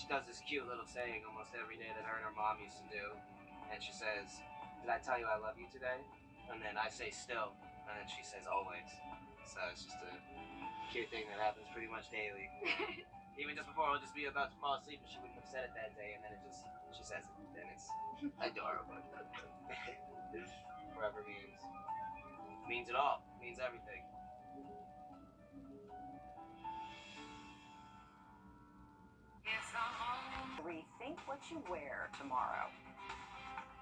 she does this cute little saying almost every day that her and her mom used to do. And she says, "Did I tell you I love you today?" And then I say still, and then she says always. So it's just a cute thing that happens pretty much daily. Even just before, I'll just be about to fall asleep and she wouldn't have said it that day, and then she says it, and it's adorable. Forever means it all, means everything. Rethink what you wear tomorrow.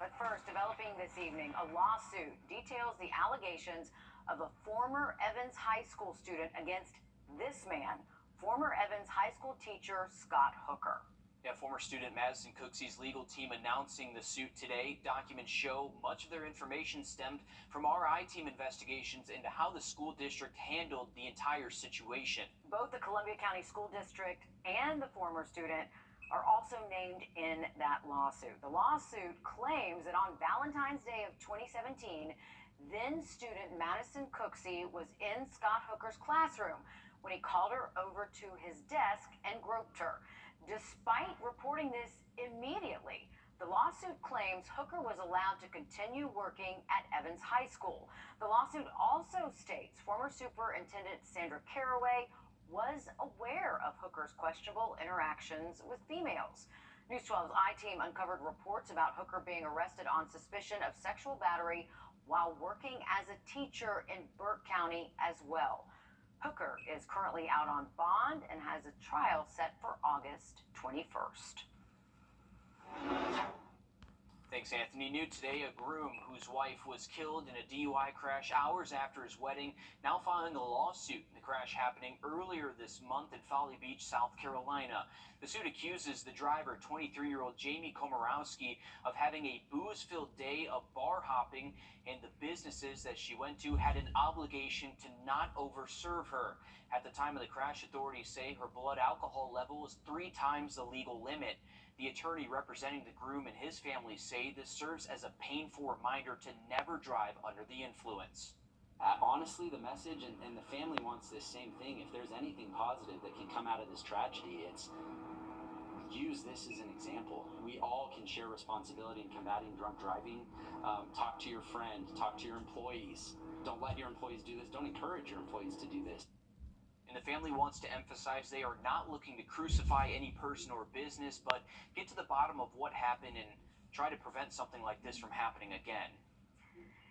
But first, developing this evening, a lawsuit details the allegations of a former Evans High School student against this man, former Evans High School teacher Scott Hooker. Yeah, former student Madison Cooksey's legal team announcing the suit today. Documents show much of their information stemmed from RI team investigations into how the school district handled the entire situation. Both the Columbia County School District and the former student are also named in that lawsuit. The lawsuit claims that on Valentine's Day of 2017, then student Madison Cooksey was in Scott Hooker's classroom when he called her over to his desk and groped her. Despite reporting this immediately, the lawsuit claims Hooker was allowed to continue working at Evans High School. The lawsuit also states former Superintendent Sandra Caraway was aware of Hooker's questionable interactions with females. News 12's I-Team uncovered reports about Hooker being arrested on suspicion of sexual battery while working as a teacher in Burke County as well. Hooker is currently out on bond and has a trial set for August 21st. Thanks, Anthony. New today, a groom whose wife was killed in a DUI crash hours after his wedding, now filing a lawsuit. The crash happening earlier this month in Folly Beach, South Carolina. The suit accuses the driver, 23-year-old Jamie Komorowski, of having a booze-filled day of bar hopping, and the businesses that she went to had an obligation to not overserve her. At the time of the crash, authorities say her blood alcohol level was 3 times the legal limit. The attorney representing the groom and his family say this serves as a painful reminder to never drive under the influence. Honestly, the message and the family wants this same thing. If there's anything positive that can come out of this tragedy, it's use this as an example. We all can share responsibility in combating drunk driving. Talk to your friend, talk to your employees. Don't let your employees do this. Don't encourage your employees to do this. And the family wants to emphasize they are not looking to crucify any person or business, but get to the bottom of what happened and try to prevent something like this from happening again.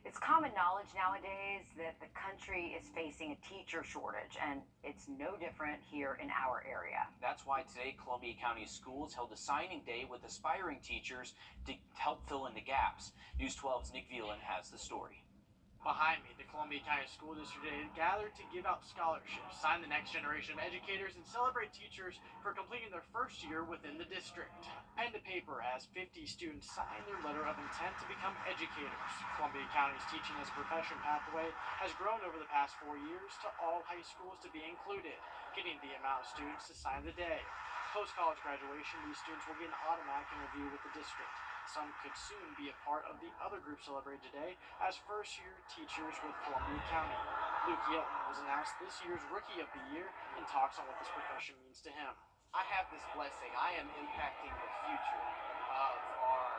It's common knowledge nowadays that the country is facing a teacher shortage, and it's no different here in our area. That's why today Columbia County Schools held a signing day with aspiring teachers to help fill in the gaps. News 12's Nick Veland has the story. Behind me, the Columbia County School District gathered to give out scholarships, sign the next generation of educators, and celebrate teachers for completing their first year within the district. Pen to paper as 50 students signed their letter of intent to become educators. Columbia County's teaching as a profession pathway has grown over the past 4 years to all high schools to be included, getting the amount of students to sign the day. Post-college graduation, these students will be an automatic interview with the district. Some could soon be a part of the other group celebrated today as first-year teachers with Columbia County. Luke Yelton was announced this year's Rookie of the Year and talks on what this profession means to him. I have this blessing. I am impacting the future of our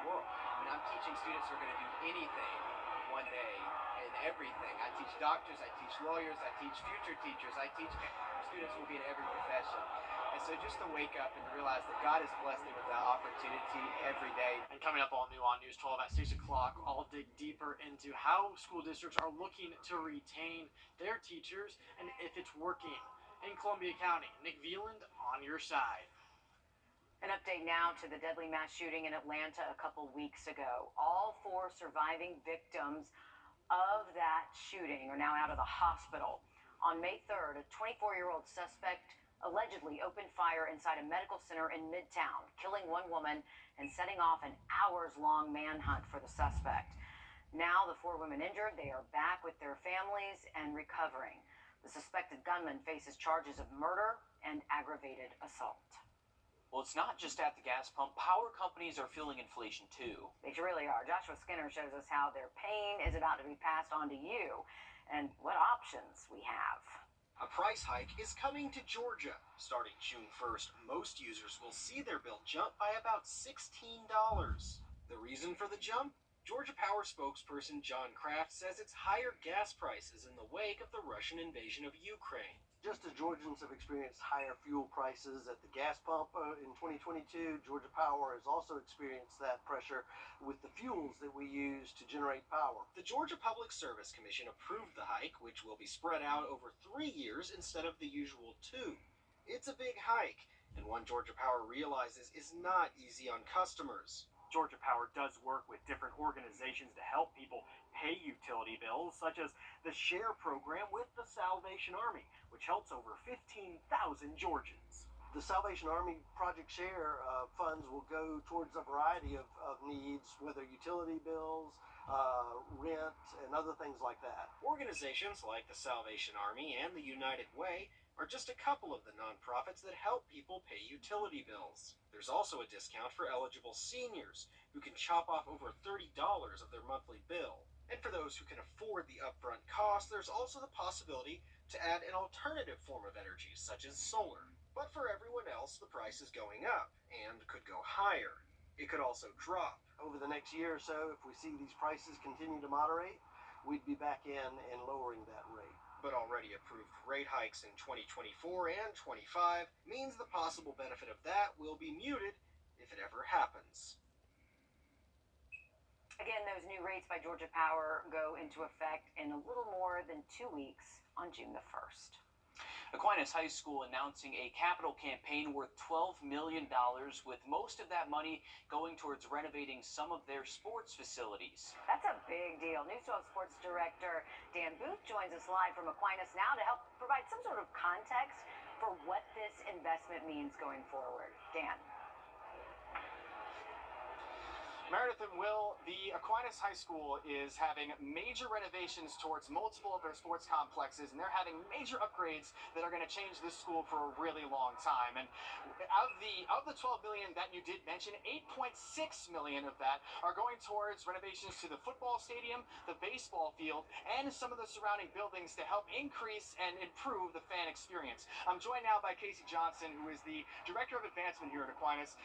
world. I mean, I'm teaching students who are going to do anything one day and everything. I teach doctors, I teach lawyers, I teach future teachers, I teach students who will be in every profession. And so just to wake up and realize that God has blessed me with that opportunity every day. And coming up all new on News 12 at 6 o'clock, I'll dig deeper into how school districts are looking to retain their teachers and if it's working. In Columbia County, Nick Veland on your side. An update now to the deadly mass shooting in Atlanta a couple weeks ago. All 4 surviving victims of that shooting are now out of the hospital. On May 3rd, a 24-year-old suspect allegedly opened fire inside a medical center in Midtown, killing 1 woman and setting off an hours-long manhunt for the suspect. Now the 4 women injured, they are back with their families and recovering. The suspected gunman faces charges of murder and aggravated assault. Well, it's not just at the gas pump. Power companies are feeling inflation too. They really are. Joshua Skinner shows us how their pain is about to be passed on to you and what options we have. A price hike is coming to Georgia. Starting June 1st, most users will see their bill jump by about $16. The reason for the jump? Georgia Power spokesperson John Kraft says it's higher gas prices in the wake of the Russian invasion of Ukraine. Just as Georgians have experienced higher fuel prices at the gas pump in 2022, Georgia Power has also experienced that pressure with the fuels that we use to generate power. The Georgia Public Service Commission approved the hike, which will be spread out over 3 years instead of the usual 2. It's a big hike, and one Georgia Power realizes is not easy on customers. Georgia Power does work with different organizations to help people pay utility bills, such as the SHARE program with the Salvation Army, which helps over 15,000 Georgians. The Salvation Army Project Share funds will go towards a variety of needs, whether utility bills, rent, and other things like that. Organizations like the Salvation Army and the United Way are just a couple of the nonprofits that help people pay utility bills. There's also a discount for eligible seniors who can chop off over $30 of their monthly bill. And for those who can afford the upfront cost, there's also the possibility to add an alternative form of energy, such as solar. But for everyone else, the price is going up and could go higher. It could also drop. Over the next year or so, if we see these prices continue to moderate, we'd be back in and lowering that rate. But already approved rate hikes in 2024 and 25 means the possible benefit of that will be muted if it ever happens. Again, those new rates by Georgia Power go into effect in a little more than 2 weeks on June the 1st. Aquinas High School announcing a capital campaign worth $12 million, with most of that money going towards renovating some of their sports facilities. That's a big deal. News 12 Sports Director Dan Booth joins us live from Aquinas now to help provide some sort of context for what this investment means going forward. Dan. Meredith and Will, the Aquinas High School is having major renovations towards multiple of their sports complexes, and they're having major upgrades that are going to change this school for a really long time. And of the $12 million that you did mention, $8.6 million of that are going towards renovations to the football stadium, the baseball field, and some of the surrounding buildings to help increase and improve the fan experience. I'm joined now by Casey Johnson, who is the Director of Advancement here at Aquinas.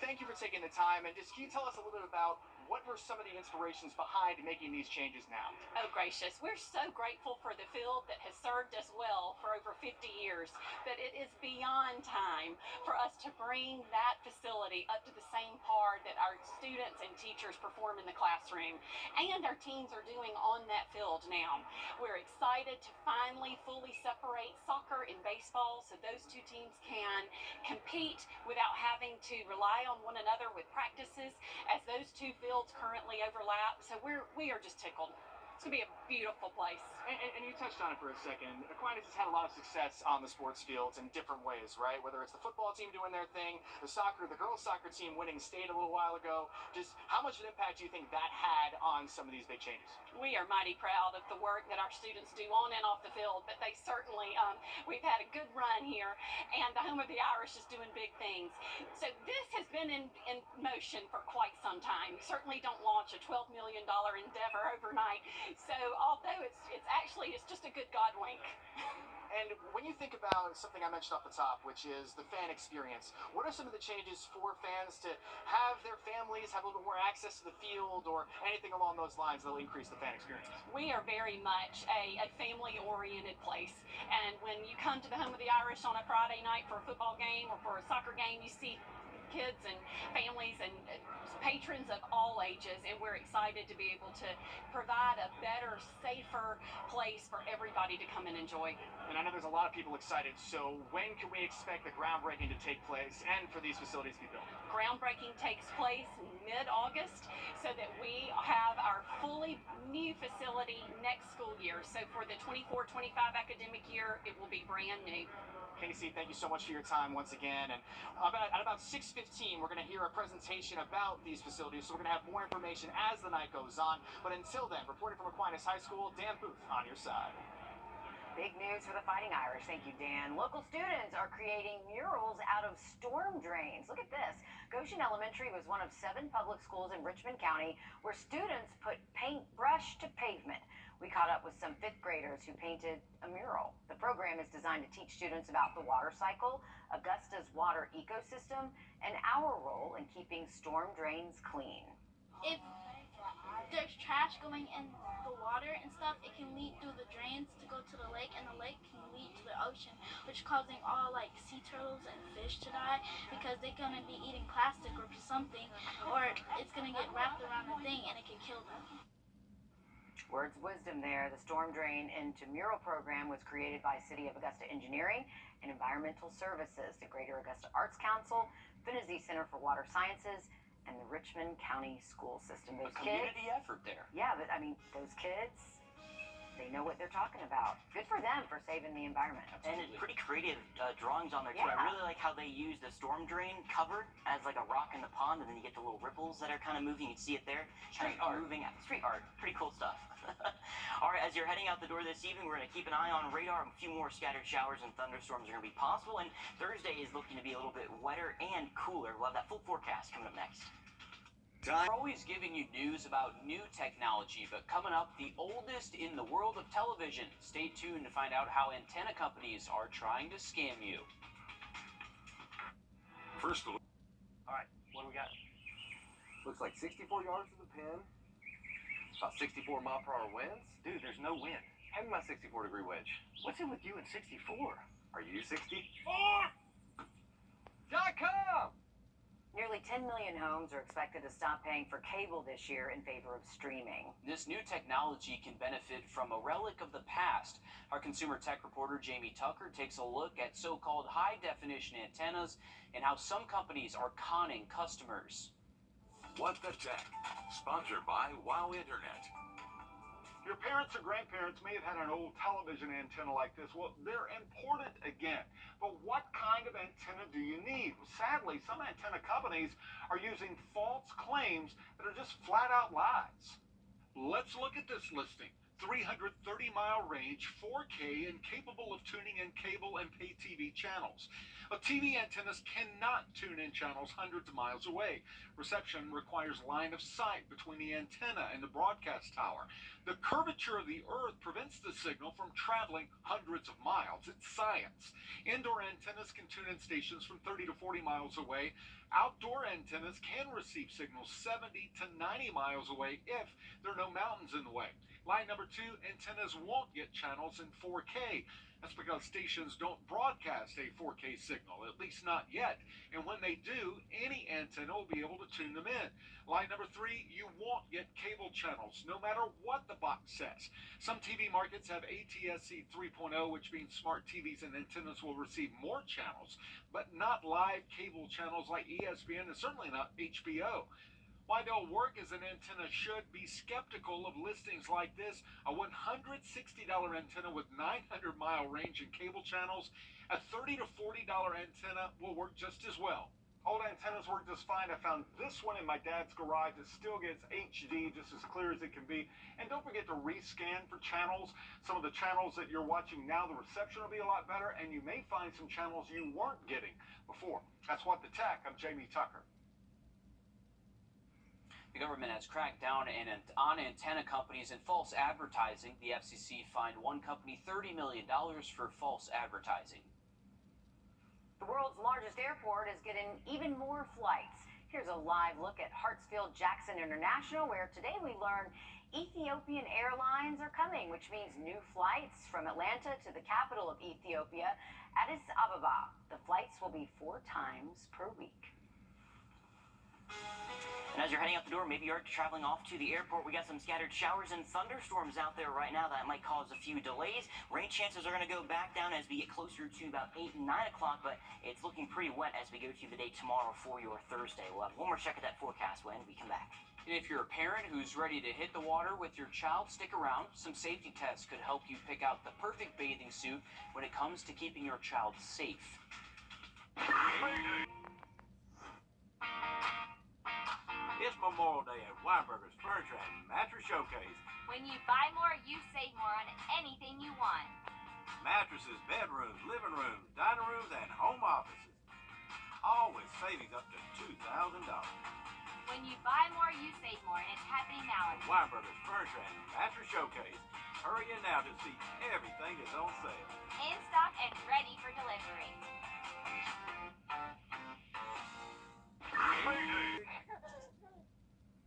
Thank you for taking the time, and just can you tell us a little bit about what were some of the inspirations behind making these changes now? Oh, gracious. We're so grateful for the field that has served us well for over 50 years, but it is beyond time for us to bring that facility up to the same par that our students and teachers perform in the classroom, and our teams are doing on that field now. We're excited to finally fully separate soccer and baseball so those two teams can compete without having to rely on one another with practices, as those two fields currently overlap. So we are just tickled. It's going to be a beautiful place. And you touched on it for a second. Aquinas has had a lot of success on the sports fields in different ways, right? Whether it's the football team doing their thing, the girls soccer team winning state a little while ago. Just how much of an impact do you think that had on some of these big changes? We are mighty proud of the work that our students do on and off the field, but they certainly, we've had a good run here, and the Home of the Irish is doing big things. So this has been in motion for quite some time. You certainly don't launch a $12 million endeavor overnight. So although it's just a good God wink. And when you think about something I mentioned off the top, which is the fan experience, what are some of the changes for fans to have their families have a little bit more access to the field or anything along those lines that will increase the fan experience? We are very much a family-oriented place. And when you come to the Home of the Irish on a Friday night for a football game or for a soccer game, you see kids and families and patrons of all ages, and we're excited to be able to provide a better, safer place for everybody to come and enjoy. And I know there's a lot of people excited, so when can we expect the groundbreaking to take place and for these facilities to be built? Groundbreaking takes place mid-August so that we have our fully new facility next school year. So for the 24-25 academic year, it will be brand new. Casey, thank you so much for your time once again. And at about 6:15, we're going to hear a presentation about these facilities, so we're going to have more information as the night goes on. But until then, reporting from Aquinas High School, Dan Booth on your side. Big news for the Fighting Irish. Thank you, Dan. Local students are creating murals out of storm drains. Look at this. Goshen Elementary was one of 7 public schools in Richmond County where students put paintbrush to pavement. We caught up with some fifth graders who painted a mural. The program is designed to teach students about the water cycle, Augusta's water ecosystem, and our role in keeping storm drains clean. If there's trash going in the water and stuff, it can lead through the drains to go to the lake, and the lake can lead to the ocean, which causing all like sea turtles and fish to die because they're gonna be eating plastic or something, or it's gonna get wrapped around the thing and it can kill them. Words of wisdom there. The Storm Drain into Mural program was created by City of Augusta Engineering and Environmental Services, the Greater Augusta Arts Council, Finney Center for Water Sciences, and the Richmond County School System. A community effort there. Yeah, but I mean, those kids, they know what they're talking about. Good for them for saving the environment. And it's pretty creative drawings on there, too. Yeah. I really like how they use the storm drain covered as like a rock in the pond, and then you get the little ripples that are kind of moving. You can see it there. Street Kind of art. Moving out. Street art. Pretty cool stuff. All right, as you're heading out the door this evening, we're going to keep an eye on radar. A few more scattered showers and thunderstorms are going to be possible, and Thursday is looking to be a little bit wetter and cooler. We'll have that full forecast coming up next. We're always giving you news about new technology, but coming up, the oldest in the world of television. Stay tuned to find out how antenna companies are trying to scam you. First of all, Alright, what do we got? Looks like 64 yards to the pin. About 64 mile per hour winds. Dude, there's no wind. Hand me my 64 degree wedge. What's it with you and 64? Are you 64? .com! Nearly 10 million homes are expected to stop paying for cable this year in favor of streaming. This new technology can benefit from a relic of the past. Our consumer tech reporter Jamie Tucker takes a look at so-called high-definition antennas and how some companies are conning customers. What the Tech, sponsored by WOW Internet. Your parents or grandparents may have had an old television antenna like this. Well, they're important again. But what kind of antenna do you need? Sadly, some antenna companies are using false claims that are just flat out lies. Let's look at this listing. 330-mile range, 4K, and capable of tuning in cable and pay TV channels. But TV antennas cannot tune in channels hundreds of miles away. Reception requires line of sight between the antenna and the broadcast tower. The curvature of the Earth prevents the signal from traveling hundreds of miles. It's science. Indoor antennas can tune in stations from 30 to 40 miles away. Outdoor antennas can receive signals 70 to 90 miles away if there are no mountains in the way. Line number 2, antennas won't get channels in 4K. That's because stations don't broadcast a 4K signal, at least not yet. And when they do, any antenna will be able to tune them in. Line number 3, you won't get cable channels, no matter what the box says. Some TV markets have ATSC 3.0, which means smart TVs and antennas will receive more channels, but not live cable channels like ESPN and certainly not HBO. Why they'll work as an antenna should be skeptical of listings like this. A $160 antenna with 900-mile range and cable channels. A $30 to $40 antenna will work just as well. Old antennas work just fine. I found this one in my dad's garage. It still gets HD just as clear as it can be. And don't forget to rescan for channels. Some of the channels that you're watching now, the reception will be a lot better, and you may find some channels you weren't getting before. That's What the Tech. I'm Jamie Tucker. The government has cracked down on antenna companies and false advertising. The FCC fined one company $30 million for false advertising. The world's largest airport is getting even more flights. Here's a live look at Hartsfield-Jackson International, where today we learn Ethiopian Airlines are coming, which means new flights from Atlanta to the capital of Ethiopia, Addis Ababa. The flights will be 4 times per week. And as you're heading out the door, maybe you're traveling off to the airport, we got some scattered showers and thunderstorms out there right now that might cause a few delays. Rain chances are going to go back down as we get closer to about 8 and 9 o'clock, but it's looking pretty wet as we go through the day tomorrow for your Thursday. We'll have one more check at that forecast when we come back. And if you're a parent who's ready to hit the water with your child, stick around. Some safety tests could help you pick out the perfect bathing suit when it comes to keeping your child safe. It's Memorial Day at Wrdw's Furniture and Mattress Showcase. When you buy more, you save more on anything you want. Mattresses, bedrooms, living rooms, dining rooms, and home offices. All with savings up to $2,000. When you buy more, you save more, and it's happening now at Wrdw's Furniture and Mattress Showcase. Hurry in now to see everything is on sale. In stock and ready for delivery.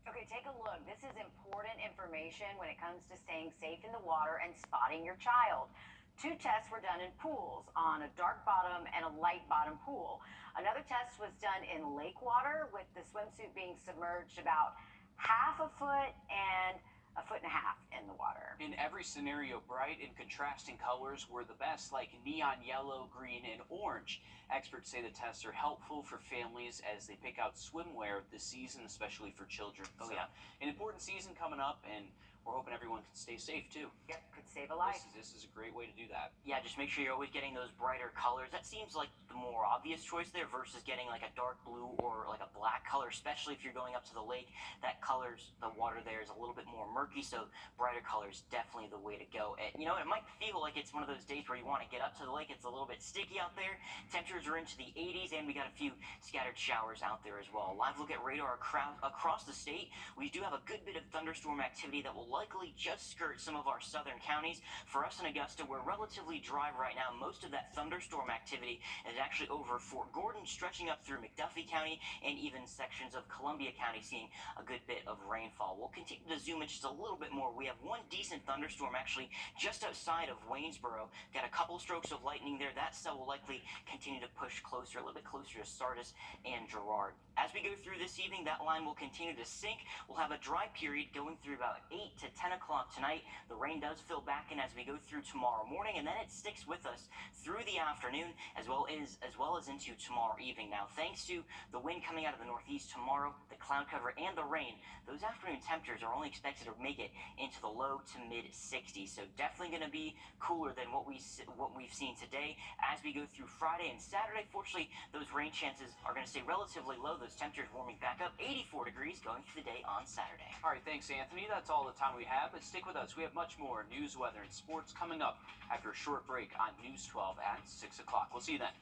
Okay, take a look. This is important information when it comes to staying safe in the water and spotting your child. 2 tests were done in pools, on a dark bottom and a light bottom pool. Another test was done in lake water, with the swimsuit being submerged about half a foot and a foot and a half in the water. In every scenario, bright and contrasting colors were the best, like neon yellow, green, and orange. Experts say the tests are helpful for families as they pick out swimwear this season, especially for children. Oh, yeah. An important season coming up, and we're hoping everyone can stay safe too. Yep, could save a life. This is a great way to do that. Yeah, just make sure you're always getting those brighter colors. That seems like the more obvious choice there versus getting like a dark blue or like a black color, especially if you're going up to the lake. That the water there is a little bit more murky, so brighter colors definitely the way to go. And you know, it might feel like it's one of those days where you want to get up to the lake. It's a little bit sticky out there. Temperatures are into the 80s, and we got a few scattered showers out there as well. Live look at radar across the state. We do have a good bit of thunderstorm activity that will likely just skirt some of our southern counties. For us in Augusta, we're relatively dry right now. Most of that thunderstorm activity is actually over Fort Gordon, stretching up through McDuffie County and even sections of Columbia County, seeing a good bit of rainfall. We'll continue to zoom in just a little bit more. We have one decent thunderstorm actually just outside of Waynesboro. Got a couple strokes of lightning there. That cell will likely continue to push closer, a little bit closer to Sardis and Girard. As we go through this evening, that line will continue to sink. We'll have a dry period going through about 8 to 10 o'clock tonight. The rain does fill back in as we go through tomorrow morning, and then it sticks with us through the afternoon as well as into tomorrow evening. Now, thanks to the wind coming out of the northeast tomorrow, the cloud cover, and the rain, those afternoon temperatures are only expected to make it into the low to mid 60s. So definitely going to be cooler than what we've seen today as we go through Friday and Saturday. Fortunately, those rain chances are going to stay relatively low. Those temperatures warming back up, 84 degrees going through the day on Saturday. All right, thanks, Anthony. That's all the time we have, but stick with us. We have much more news, weather, and sports coming up after a short break on News 12 at 6 o'clock. We'll see you then.